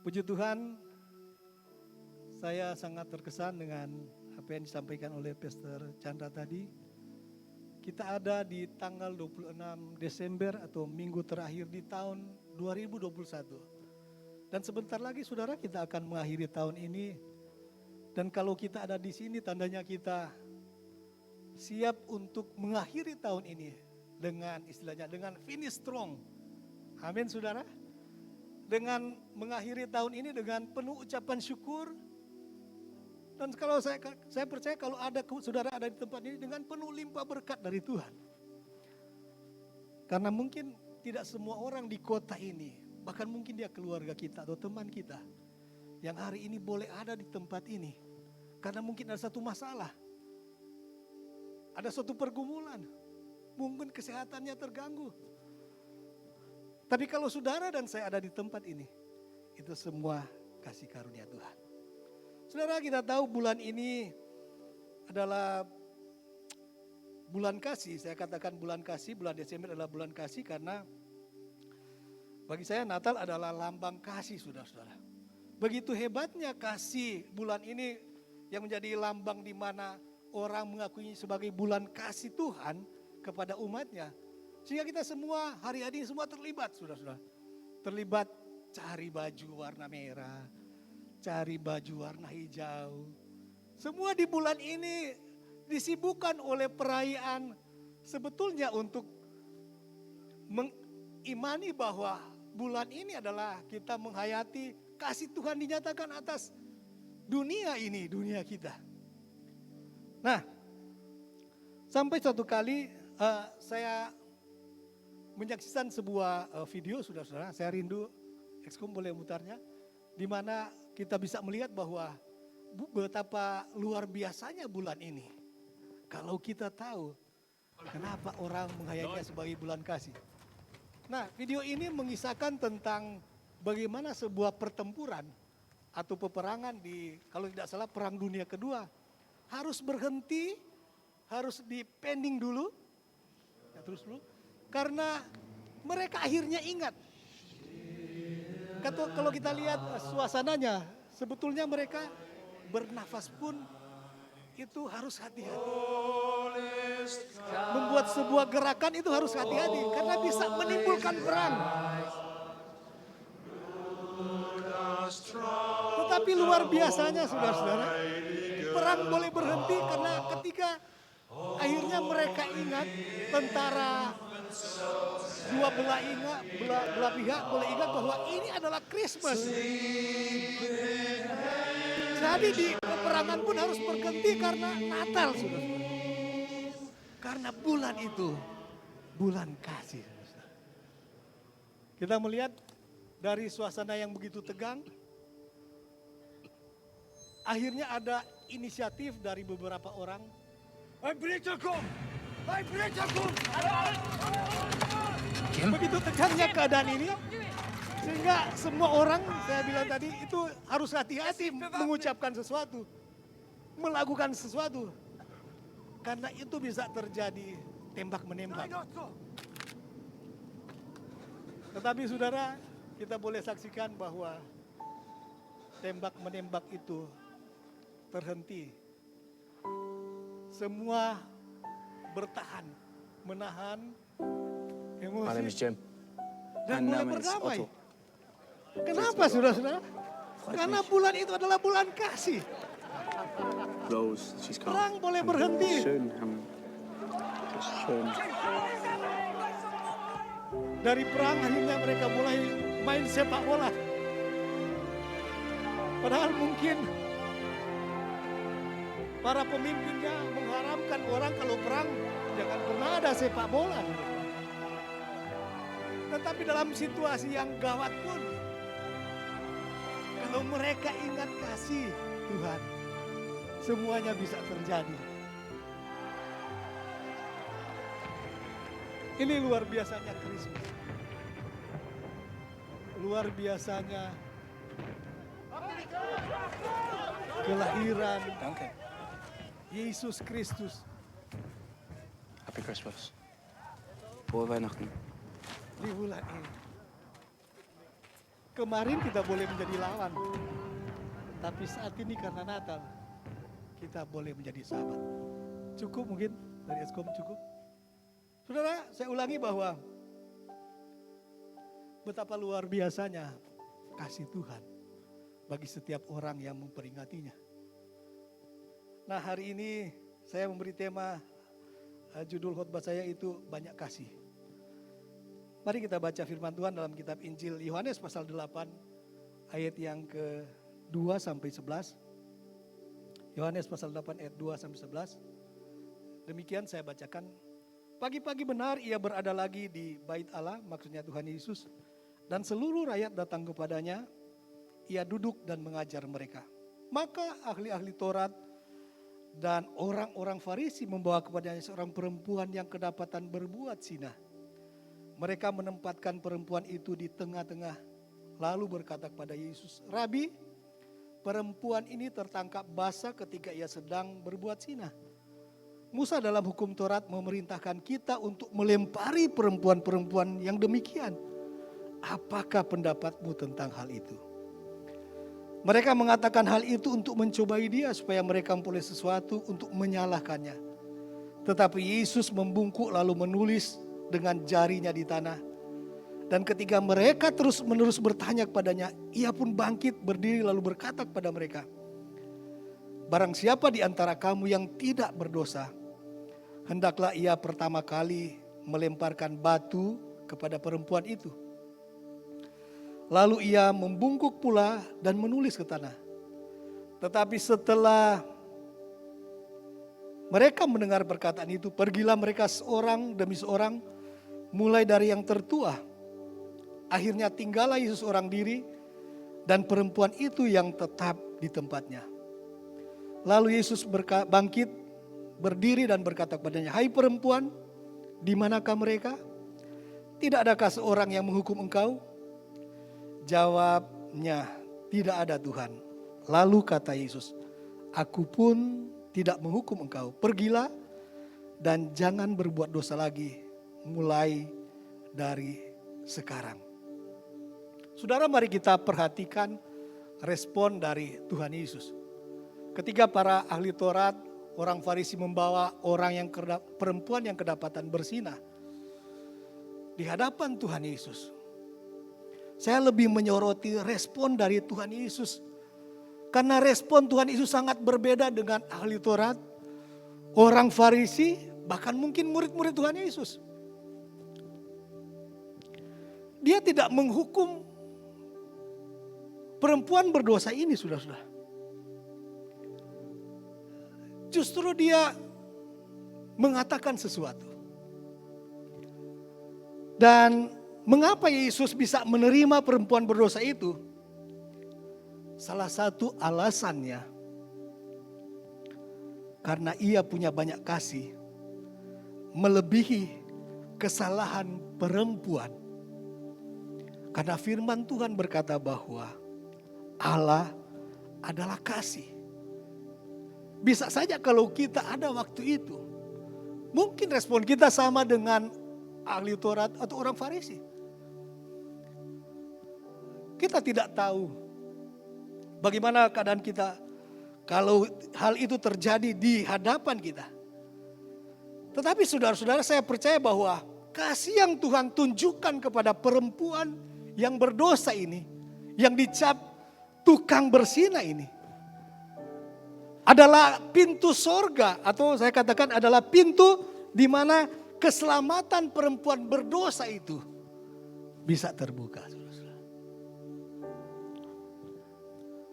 Puji Tuhan, saya sangat terkesan dengan apa yang disampaikan oleh Pastor Chandra tadi. Kita ada di tanggal 26 Desember atau minggu terakhir di tahun 2021. Dan sebentar lagi saudara kita akan mengakhiri tahun ini. Dan kalau kita ada di sini tandanya kita siap untuk mengakhiri tahun ini dengan istilahnya dengan finish strong. Amin saudara. Dengan mengakhiri tahun ini dengan penuh ucapan syukur. Dan kalau saya percaya kalau ada saudara ada di tempat ini dengan penuh limpah berkat dari Tuhan. Karena mungkin tidak semua orang di kota ini, bahkan mungkin dia keluarga kita atau teman kita yang hari ini boleh ada di tempat ini. Karena mungkin ada satu masalah, ada suatu pergumulan, mungkin kesehatannya terganggu. Tapi kalau saudara dan saya ada di tempat ini, itu semua kasih karunia Tuhan. Saudara, kita tahu bulan ini adalah bulan kasih. Saya katakan bulan kasih, bulan Desember adalah bulan kasih karena bagi saya Natal adalah lambang kasih, saudara-saudara. Begitu hebatnya kasih bulan ini yang menjadi lambang di mana orang mengakui sebagai bulan kasih Tuhan kepada umatnya. Sehingga kita semua hari-hari semua terlibat, saudara-saudara. Terlibat cari baju warna merah, cari baju warna hijau. Semua di bulan ini disibukkan oleh perayaan sebetulnya untuk mengimani bahwa bulan ini adalah kita menghayati kasih Tuhan dinyatakan atas dunia ini, dunia kita. Nah, sampai suatu kali saya menyaksikan sebuah video, saudara-saudara, saya rindu, Exkom boleh mutarnya, di mana kita bisa melihat bahwa betapa luar biasanya bulan ini. Kalau kita tahu kenapa orang menghayatinya sebagai bulan kasih. Nah, video ini mengisahkan tentang bagaimana sebuah pertempuran atau peperangan di, kalau tidak salah Perang Dunia Kedua, harus berhenti, harus dipending dulu, ya, terus dulu, karena mereka akhirnya ingat. Kalau kita lihat suasananya, sebetulnya mereka bernafas pun itu harus hati-hati. Membuat sebuah gerakan itu harus hati-hati karena bisa menimbulkan perang. Tetapi luar biasanya saudara-saudara, perang boleh berhenti karena ketika akhirnya mereka ingat, tentara dua belah pihak boleh ingat bahwa ini adalah Christmas. Jadi di peperangan pun harus berhenti karena Natal, saudara. Karena bulan itu bulan kasih. Kita melihat dari suasana yang begitu tegang, akhirnya ada inisiatif dari beberapa orang. Begitu tegangnya keadaan ini, sehingga semua orang, saya bilang tadi, itu harus hati-hati mengucapkan sesuatu, melakukan sesuatu. Karena itu bisa terjadi tembak-menembak. Tetapi saudara, kita boleh saksikan bahwa tembak-menembak itu terhenti. Semua bertahan, menahan emosi dan mulai berdamai. Kenapa saudara-saudara? Karena bulan itu adalah bulan kasih. Perang boleh berhenti. Dari perang akhirnya mereka mulai main sepak bola. Padahal mungkin para pemimpinnya mengharamkan orang kalau perang jangan pernah ada sepak bola. Tetapi dalam situasi yang gawat pun, kalau mereka ingat kasih Tuhan, semuanya bisa terjadi. Ini luar biasanya Kristus. Luar biasanya kelahiran Yesus Kristus. Happy Christmas. Frohe Weihnachten. Di bulan ini. Kemarin kita boleh menjadi lawan. Tapi saat ini karena Natal, kita boleh menjadi sahabat. Cukup mungkin dari Eskom cukup. Saudara, saya ulangi bahwa betapa luar biasanya kasih Tuhan bagi setiap orang yang memperingatinya. Nah, hari ini saya memberi tema, judul khotbah saya itu banyak kasih. Mari kita baca firman Tuhan dalam kitab Injil Yohanes pasal 8 ayat yang ke-2 sampai 11. Yohanes pasal 8 ayat 2 sampai 11. Demikian saya bacakan. Pagi-pagi benar ia berada lagi di bait Allah, maksudnya Tuhan Yesus. Dan seluruh rakyat datang kepadanya, ia duduk dan mengajar mereka. Maka ahli-ahli Taurat dan orang-orang Farisi membawa kepadanya seorang perempuan yang kedapatan berbuat zina. Mereka menempatkan perempuan itu di tengah-tengah, lalu berkata kepada Yesus, "Rabi, perempuan ini tertangkap basah ketika ia sedang berbuat zina. Musa dalam hukum Taurat memerintahkan kita untuk melempari perempuan-perempuan yang demikian. Apakah pendapatmu tentang hal itu?" Mereka mengatakan hal itu untuk mencobai dia supaya mereka memperoleh sesuatu untuk menyalahkannya. Tetapi Yesus membungkuk lalu menulis dengan jarinya di tanah. Dan ketika mereka terus-menerus bertanya kepadanya, ia pun bangkit berdiri lalu berkata kepada mereka, "Barang siapa di antara kamu yang tidak berdosa, hendaklah ia pertama kali melemparkan batu kepada perempuan itu." Lalu ia membungkuk pula dan menulis ke tanah. Tetapi setelah mereka mendengar perkataan itu, pergilah mereka seorang demi seorang, mulai dari yang tertua. Akhirnya tinggallah Yesus seorang diri dan perempuan itu yang tetap di tempatnya. Lalu Yesus bangkit, berdiri dan berkata kepadanya, "Hai perempuan, di manakah mereka? Tidak adakah seorang yang menghukum engkau?" Jawabnya, "Tidak ada Tuhan." Lalu kata Yesus, "Aku pun tidak menghukum engkau. Pergilah dan jangan berbuat dosa lagi mulai dari sekarang." Saudara, mari kita perhatikan respon dari Tuhan Yesus. Ketika para ahli Taurat, orang Farisi membawa perempuan yang kedapatan berzina di hadapan Tuhan Yesus, saya lebih menyoroti respon dari Tuhan Yesus. Karena respon Tuhan Yesus sangat berbeda dengan ahli Taurat, orang Farisi, bahkan mungkin murid-murid Tuhan Yesus. Dia tidak menghukum perempuan berdosa ini, saudara-saudara. Justru dia mengatakan sesuatu. Dan mengapa Yesus bisa menerima perempuan berdosa itu? Salah satu alasannya karena ia punya banyak kasih, melebihi kesalahan perempuan. Karena firman Tuhan berkata bahwa Allah adalah kasih. Bisa saja kalau kita ada waktu itu, mungkin respon kita sama dengan ahli Taurat atau orang Farisi. Kita tidak tahu bagaimana keadaan kita kalau hal itu terjadi di hadapan kita. Tetapi saudara-saudara, saya percaya bahwa kasih yang Tuhan tunjukkan kepada perempuan yang berdosa ini, yang dicap tukang berzina ini, adalah pintu sorga, atau saya katakan adalah pintu di mana keselamatan perempuan berdosa itu bisa terbuka.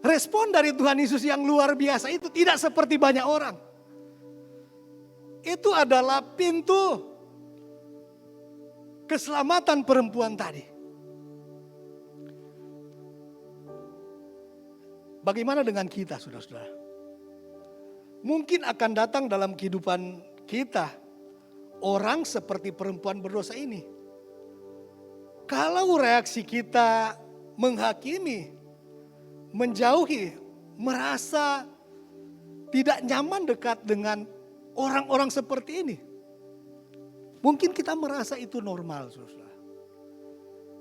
Respon dari Tuhan Yesus yang luar biasa itu tidak seperti banyak orang. Itu adalah pintu keselamatan perempuan tadi. Bagaimana dengan kita, saudara-saudara? Mungkin akan datang dalam kehidupan kita orang seperti perempuan berdosa ini. Kalau reaksi kita menghakimi, menjauhi, merasa tidak nyaman dekat dengan orang-orang seperti ini, mungkin kita merasa itu normal, saudara.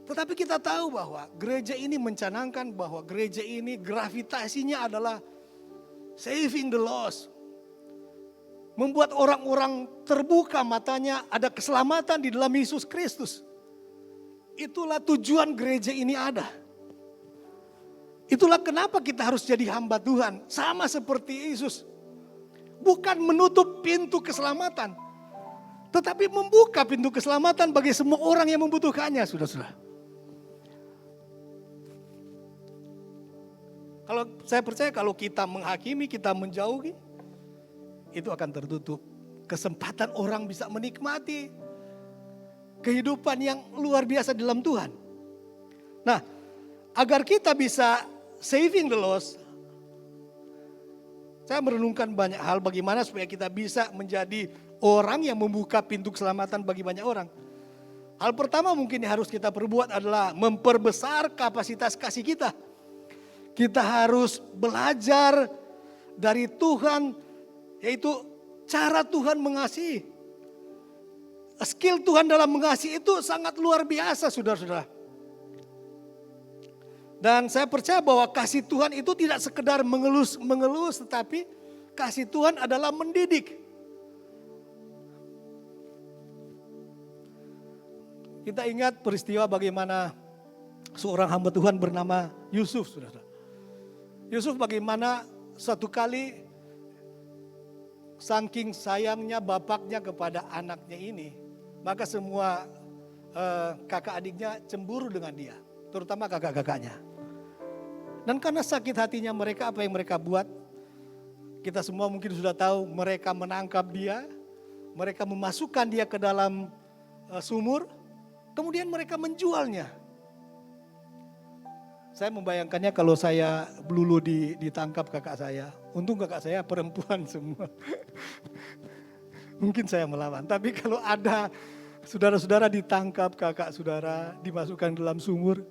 Tetapi kita tahu bahwa gereja ini mencanangkan bahwa gereja ini gravitasinya adalah saving the lost. Membuat orang-orang terbuka matanya, ada keselamatan di dalam Yesus Kristus. Itulah tujuan gereja ini ada. Itulah kenapa kita harus jadi hamba Tuhan. Sama seperti Yesus. Bukan menutup pintu keselamatan. Tetapi membuka pintu keselamatan bagi semua orang yang membutuhkannya, saudara-saudara. Kalau saya percaya kalau kita menghakimi, kita menjauhi, itu akan tertutup. Kesempatan orang bisa menikmati kehidupan yang luar biasa dalam Tuhan. Nah, agar kita bisa saving the lost, saya merenungkan banyak hal bagaimana supaya kita bisa menjadi orang yang membuka pintu keselamatan bagi banyak orang. Hal pertama mungkin yang harus kita perbuat adalah memperbesar kapasitas kasih kita. Kita harus belajar dari Tuhan, yaitu cara Tuhan mengasihi. Skill Tuhan dalam mengasihi itu sangat luar biasa, saudara-saudara. Dan saya percaya bahwa kasih Tuhan itu tidak sekedar mengelus, tetapi kasih Tuhan adalah mendidik. Kita ingat peristiwa bagaimana seorang hamba Tuhan bernama Yusuf, saudara. Yusuf bagaimana satu kali saking sayangnya bapaknya kepada anaknya ini, maka semua kakak adiknya cemburu dengan dia, terutama kakak-kakaknya. Dan karena sakit hatinya mereka, apa yang mereka buat? Kita semua mungkin sudah tahu, mereka menangkap dia, mereka memasukkan dia ke dalam sumur, kemudian mereka menjualnya. Saya membayangkannya kalau saya dulu ditangkap kakak saya. Untung kakak saya perempuan semua. Mungkin saya melawan. Tapi kalau ada saudara-saudara ditangkap, kakak saudara dimasukkan dalam sumur.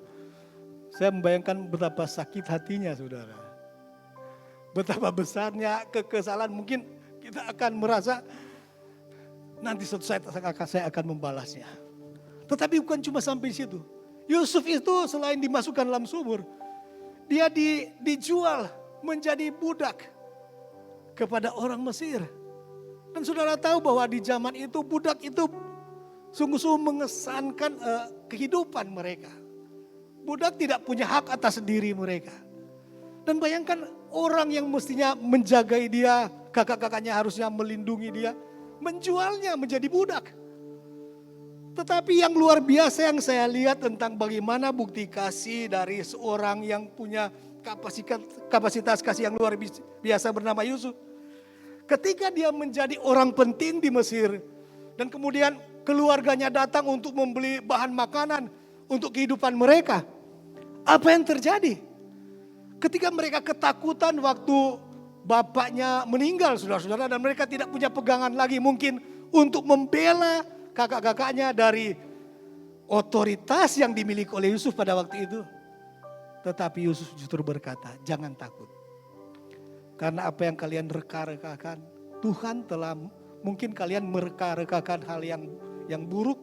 Saya membayangkan betapa sakit hatinya saudara. Betapa besarnya kekesalan. Mungkin kita akan merasa nanti suatu saat saya akan membalasnya. Tetapi bukan cuma sampai situ. Yusuf itu selain dimasukkan dalam sumur, dia dijual menjadi budak kepada orang Mesir. Dan saudara tahu bahwa di zaman itu budak itu sungguh-sungguh mengesankan kehidupan mereka. Budak tidak punya hak atas diri mereka. Dan bayangkan orang yang mestinya menjagai dia, kakak-kakaknya harusnya melindungi dia, menjualnya menjadi budak. Tetapi yang luar biasa yang saya lihat tentang bagaimana bukti kasih dari seorang yang punya kapasitas kasih yang luar biasa bernama Yusuf. Ketika dia menjadi orang penting di Mesir dan kemudian keluarganya datang untuk membeli bahan makanan untuk kehidupan mereka. Apa yang terjadi? Ketika mereka ketakutan waktu bapaknya meninggal, saudara-saudara, dan mereka tidak punya pegangan lagi mungkin untuk membela kakak-kakaknya dari otoritas yang dimiliki oleh Yusuf pada waktu itu. Tetapi Yusuf justru berkata, jangan takut. Karena apa yang kalian reka-rekakan, Tuhan telah, mungkin kalian mereka-rekakan hal yang buruk.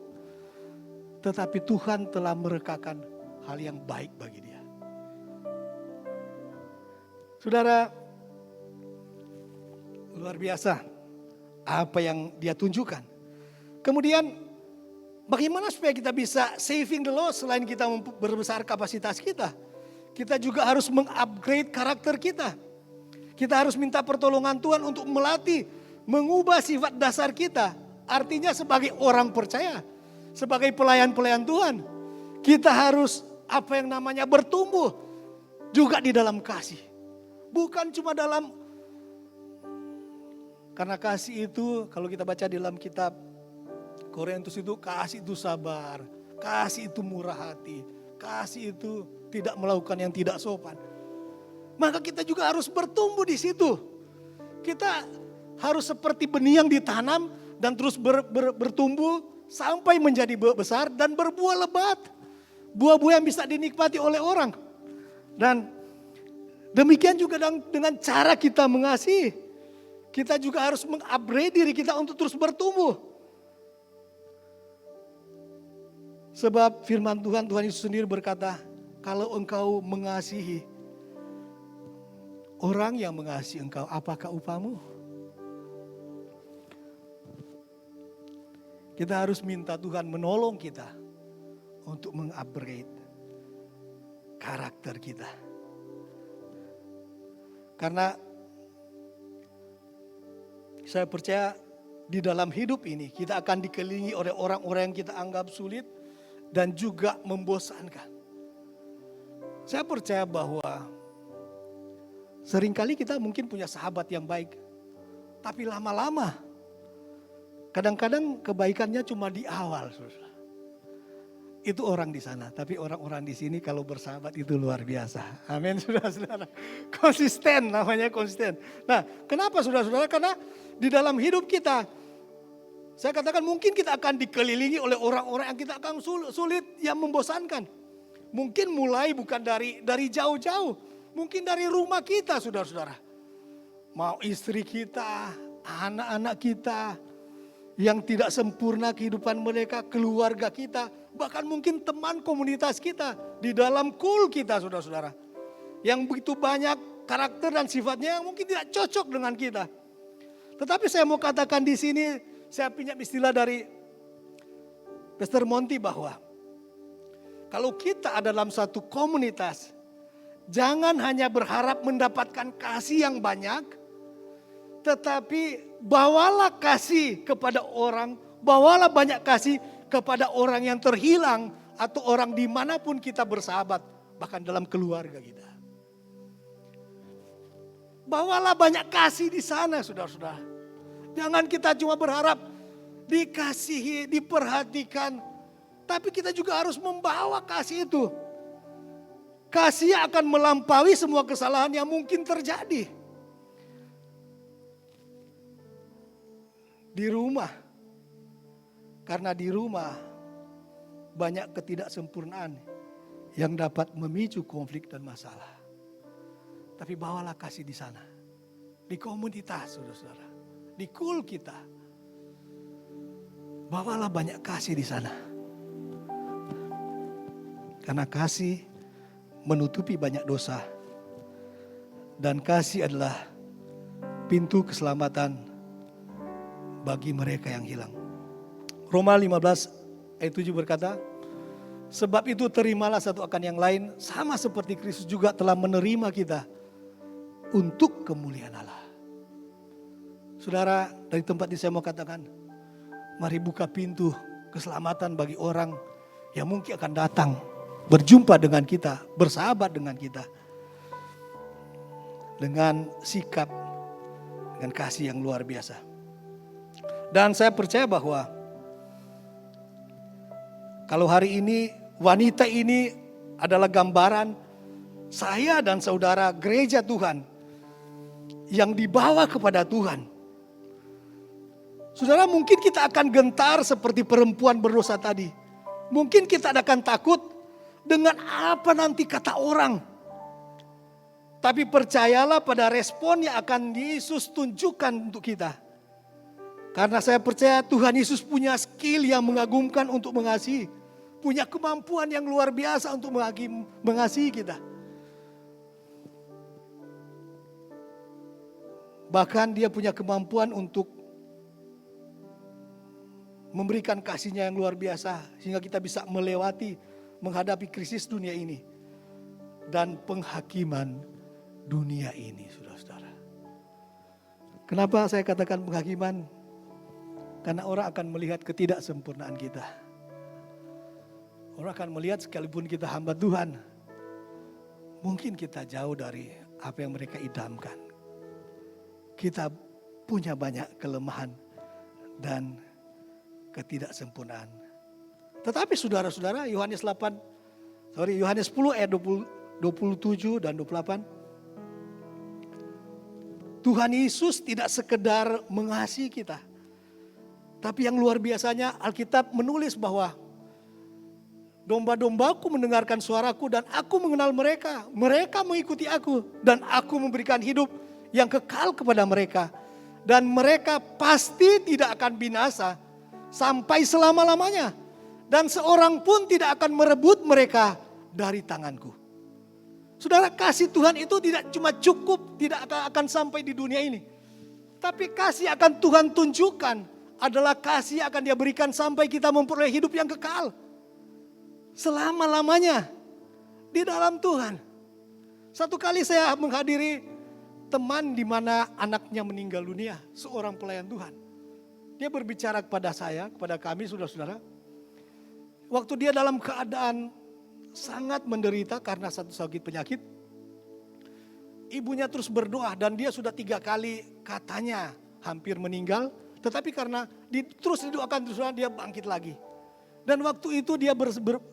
Tetapi Tuhan telah merekakan hal yang baik bagi dia. Saudara, luar biasa apa yang dia tunjukkan. Kemudian bagaimana supaya kita bisa saving the lost selain kita memperbesar kapasitas kita. Kita juga harus mengupgrade karakter kita. Kita harus minta pertolongan Tuhan untuk melatih, mengubah sifat dasar kita. Artinya sebagai orang percaya, sebagai pelayan-pelayan Tuhan. Kita harus apa yang namanya bertumbuh juga di dalam kasih. Bukan cuma dalam, karena kasih itu kalau kita baca di dalam kitab Korintus itu, kasih itu sabar, kasih itu murah hati, kasih itu tidak melakukan yang tidak sopan. Maka kita juga harus bertumbuh di situ. Kita harus seperti benih yang ditanam dan terus bertumbuh sampai menjadi besar dan berbuah lebat. Buah-buah yang bisa dinikmati oleh orang. Dan demikian juga dengan cara kita mengasihi. Kita juga harus mengupgrade diri kita untuk terus bertumbuh. Sebab firman Tuhan Yesus sendiri berkata, kalau engkau mengasihi orang yang mengasihi engkau, apakah upahmu? Kita harus minta Tuhan menolong kita untuk mengupgrade karakter kita. Karena saya percaya di dalam hidup ini kita akan dikelilingi oleh orang-orang yang kita anggap sulit dan juga membosankan. Saya percaya bahwa seringkali kita mungkin punya sahabat yang baik, tapi lama-lama kadang-kadang kebaikannya cuma di awal. Itu orang di sana, tapi orang-orang di sini kalau bersahabat itu luar biasa. Amin, saudara-saudara. Konsisten, namanya konsisten. Nah, kenapa saudara-saudara? Karena di dalam hidup kita, saya katakan mungkin kita akan dikelilingi oleh orang-orang yang kita akan sulit, yang membosankan. Mungkin mulai bukan dari jauh-jauh, mungkin dari rumah kita, saudara-saudara. Mau istri kita, anak-anak kita, yang tidak sempurna kehidupan mereka, keluarga kita, bahkan mungkin teman komunitas kita, di dalam kul kita, saudara-saudara. Yang begitu banyak karakter dan sifatnya yang mungkin tidak cocok dengan kita. Tetapi saya mau katakan di sini, saya pinjam istilah dari Pastor Monty bahwa kalau kita ada dalam satu komunitas, jangan hanya berharap mendapatkan kasih yang banyak, tetapi bawalah kasih kepada orang, bawalah banyak kasih kepada orang yang terhilang atau orang dimanapun kita bersahabat, bahkan dalam keluarga kita. Bawalah banyak kasih di sana, saudara-saudara. Jangan kita cuma berharap dikasihi, diperhatikan, tapi kita juga harus membawa kasih itu. Kasih akan melampaui semua kesalahan yang mungkin terjadi. Di rumah, karena di rumah banyak ketidaksempurnaan yang dapat memicu konflik dan masalah. Tapi bawalah kasih di sana, di komunitas, saudara-saudara, di kul kita. Bawalah banyak kasih di sana. Karena kasih menutupi banyak dosa. Dan kasih adalah pintu keselamatan bagi mereka yang hilang. Roma 15 ayat 7 berkata, sebab itu terimalah satu akan yang lain, sama seperti Kristus juga telah menerima kita untuk kemuliaan Allah. Saudara, dari tempat ini saya mau katakan, mari buka pintu keselamatan bagi orang yang mungkin akan datang, berjumpa dengan kita, bersahabat dengan kita. Dengan sikap, dengan kasih yang luar biasa. Dan saya percaya bahwa kalau hari ini wanita ini adalah gambaran saya dan saudara gereja Tuhan yang dibawa kepada Tuhan. Saudara, mungkin kita akan gentar seperti perempuan berdosa tadi. Mungkin kita akan takut dengan apa nanti kata orang. Tapi percayalah pada respon yang akan Yesus tunjukkan untuk kita. Karena saya percaya Tuhan Yesus punya skill yang mengagumkan untuk mengasihi. Punya kemampuan yang luar biasa untuk mengasihi kita. Bahkan dia punya kemampuan untuk memberikan kasihnya yang luar biasa. Sehingga kita bisa melewati, menghadapi krisis dunia ini. Dan penghakiman dunia ini, saudara-saudara. Kenapa saya katakan penghakiman? Karena orang akan melihat ketidaksempurnaan kita. Orang akan melihat sekalipun kita hamba Tuhan, mungkin kita jauh dari apa yang mereka idamkan. Kita punya banyak kelemahan dan ketidaksempurnaan. Tetapi saudara-saudara, Yohanes 10 ayat 27 dan 28. Tuhan Yesus tidak sekedar mengasihi kita. Tapi yang luar biasanya Alkitab menulis bahwa domba-dombaku mendengarkan suaraku dan aku mengenal mereka. Mereka mengikuti aku dan aku memberikan hidup yang kekal kepada mereka. Dan mereka pasti tidak akan binasa sampai selama-lamanya. Dan seorang pun tidak akan merebut mereka dari tanganku. Saudara, kasih Tuhan itu tidak cuma cukup, tidak akan sampai di dunia ini. Tapi kasih akan Tuhan tunjukkan adalah kasih akan Dia berikan sampai kita memperoleh hidup yang kekal. Selama-lamanya di dalam Tuhan. Satu kali saya menghadiri teman di mana anaknya meninggal dunia, seorang pelayan Tuhan. Dia berbicara kepada saya, kepada kami saudara-saudara. Waktu dia dalam keadaan sangat menderita karena satu sakit penyakit. Ibunya terus berdoa dan dia sudah 3 kali katanya hampir meninggal. Tetapi karena terus didoakan terus dia bangkit lagi. Dan waktu itu dia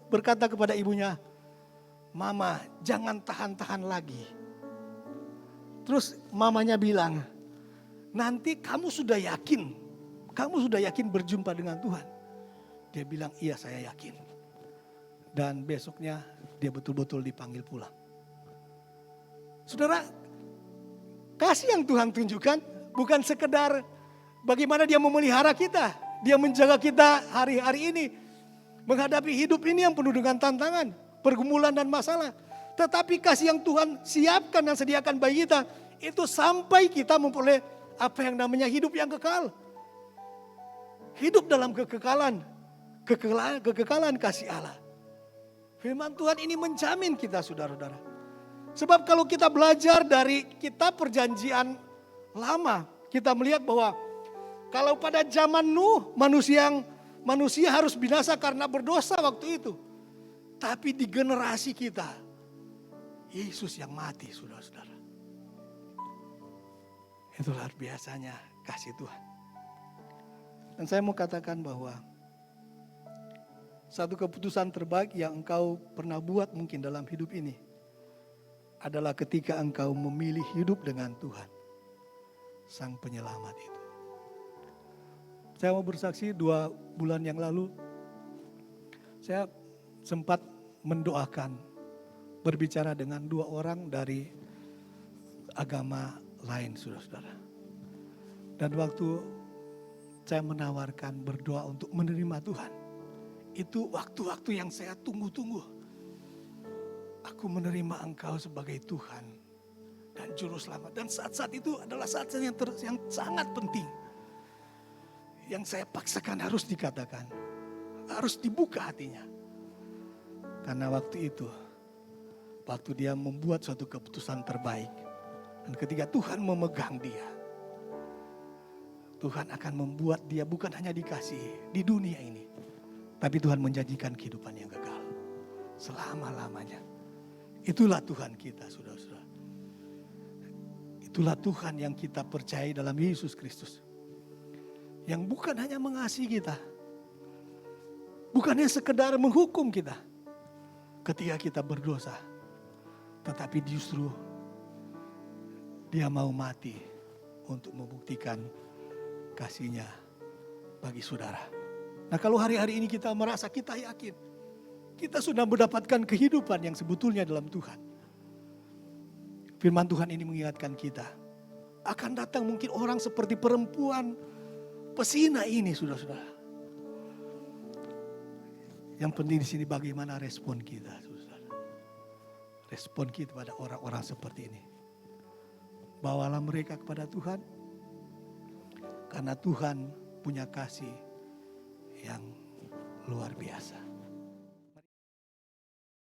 berkata kepada ibunya, "Mama, jangan tahan-tahan lagi." Terus mamanya bilang, "Nanti kamu sudah yakin berjumpa dengan Tuhan?" Dia bilang, "Iya, saya yakin." Dan besoknya dia betul-betul dipanggil pulang. Saudara, kasih yang Tuhan tunjukkan bukan sekedar bagaimana Dia memelihara kita. Dia menjaga kita hari-hari ini. Menghadapi hidup ini yang penuh dengan tantangan, pergumulan dan masalah. Tetapi kasih yang Tuhan siapkan dan sediakan bagi kita, itu sampai kita memperoleh apa yang namanya hidup yang kekal. Hidup dalam kekekalan kasih Allah. Firman Tuhan ini menjamin kita saudara-saudara. Sebab kalau kita belajar dari kitab perjanjian lama, kita melihat bahwa kalau pada zaman Nuh manusia harus binasa karena berdosa waktu itu. Tapi di generasi kita, Yesus yang mati saudara-saudara. Itu luar biasanya kasih Tuhan. Dan saya mau katakan bahwa satu keputusan terbaik yang engkau pernah buat mungkin dalam hidup ini adalah ketika engkau memilih hidup dengan Tuhan, Sang Penyelamat itu. Saya mau bersaksi 2 bulan yang lalu, saya sempat mendoakan, berbicara dengan 2 orang dari agama lain, saudara-saudara. Dan waktu saya menawarkan berdoa untuk menerima Tuhan, itu waktu-waktu yang saya tunggu-tunggu. Aku menerima Engkau sebagai Tuhan dan Juru Selamat. Dan saat-saat itu adalah saat-saat yang sangat penting. Yang saya paksakan harus dikatakan, harus dibuka hatinya. Karena waktu itu, waktu dia membuat suatu keputusan terbaik. Dan ketika Tuhan memegang dia, Tuhan akan membuat dia bukan hanya dikasih di dunia ini. Tapi Tuhan menjanjikan kehidupan yang kekal. Selama-lamanya. Itulah Tuhan kita, saudara-saudara. Itulah Tuhan yang kita percayai dalam Yesus Kristus. Yang bukan hanya mengasihi kita. Bukannya sekedar menghukum kita ketika kita berdosa. Tetapi justru Dia mau mati untuk membuktikan kasih-Nya bagi saudara. Nah, kalau hari-hari ini kita merasa kita yakin, kita sudah mendapatkan kehidupan yang sebetulnya dalam Tuhan. Firman Tuhan ini mengingatkan kita, akan datang mungkin orang seperti perempuan pesina ini, saudara-saudara. Yang penting di sini bagaimana respon kita, saudara. Respon kita pada orang-orang seperti ini. Bawalah mereka kepada Tuhan, karena Tuhan punya kasih yang luar biasa.